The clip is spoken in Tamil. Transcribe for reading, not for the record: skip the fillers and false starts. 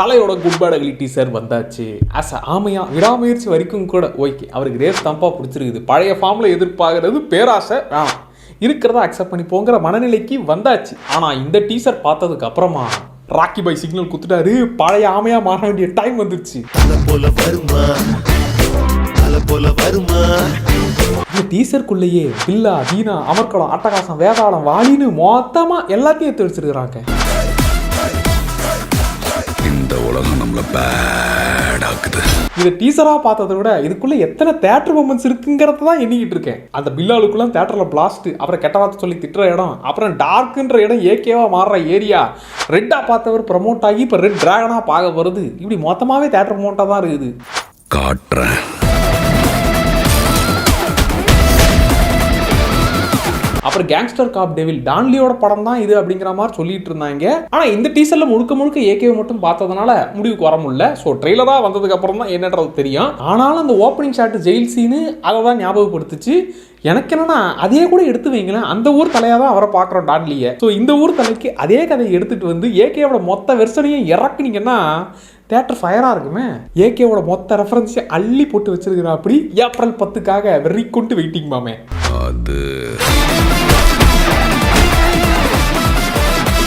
தலையோட குட் பேட் அக்லி டீசர் வந்தாச்சு. ஆமையா விடாமுயற்சி வரைக்கும் கூட ஓகே, அவருக்கு ரேஸ் தம்பா பிடிச்சிருக்குது. பழைய ஃபார்மில் எதிர்பார்க்கறது பேராசை இருக்கிறத அக்செப்ட் பண்ணி போங்கிற மனநிலைக்கு வந்தாச்சு. ஆனால் இந்த டீசர் பார்த்ததுக்கு அப்புறமா ராக்கி பாய் சிக்னல் குத்துட்டாரு. பழைய ஆமையா மாற வேண்டிய டைம் வந்துருச்சு. இந்த டீசருக்குள்ளேயே பில்லா, தீனா, அமர்கலம், அட்டகாசம், வேதாளம், வாலின்னு மொத்தமா எல்லாத்தையும் எடுத்து வச்சிருக்கிறாங்க. இந்த உலகம் நம்மள பேட் ஆக்குது. இதை டீசரா பார்த்ததை விட இதுக்குள்ள எத்தனை தியேட்டர் மூமெண்ட்ஸ் இருக்குங்கிறத தான் எண்ணிக்கிட்டு இருக்கேன். அந்த பில்லாலுக்குள்ள தியேட்டர்ல பிளாஸ்ட், அப்புறம் கெட்ட வார்த்தை சொல்லி திட்டுற இடம், அப்புறம் டார்க்ன்ற இடம் ஏகேவா மாறுற ஏரியா, ரெட்டா பார்த்தவர் ப்ரமோட் ஆகி இப்போ ரெட் டிராகனா பார்க்க வருது. இப்படி மொத்தமாவே தியேட்டர் ப்ரமோட்டா தான் இருக்குது. காட்டுறேன். அப்புறம் கேங்ஸ்டர் காப் டெவில் டான்லியோட படம் தான் இது அப்படிங்கிற மாதிரி சொல்லிட்டு இருந்தாங்க. ஆனால் இந்த டீசர்ல முழுக்க ஏகேவை மட்டும் பார்த்ததுனால முடிவுக்கு வர முடியல. ஸோ ட்ரெய்லரா வந்ததுக்கு அப்புறம் தான் என்னன்றது தெரியும். ஆனாலும் அந்த ஓப்பனிங் ஷாட் ஜெயில் சீனு அதை தான் ஞாபகப்படுத்துச்சு. எனக்கு என்னன்னா அதே கூட எடுத்து வைங்களேன், அந்த ஊர் தலையாக தான் அவரை பார்க்குறோம் டான்லியை. ஸோ இந்த ஊர் தலைக்கு அதே கதையை எடுத்துட்டு வந்து ஏகேவோட மொத்த வெர்ஷனையும் இறக்குனீங்கன்னா தியேட்டர் ஃபயராக இருக்குமே. ஏகேவோட மொத்த ரெஃபரன்ஸையும் அள்ளி போட்டு வச்சிருக்கிறா. அப்படி ஏப்ரல் 10க்காக வெறி கொண்டு வெயிட்டிங் மாமே. அது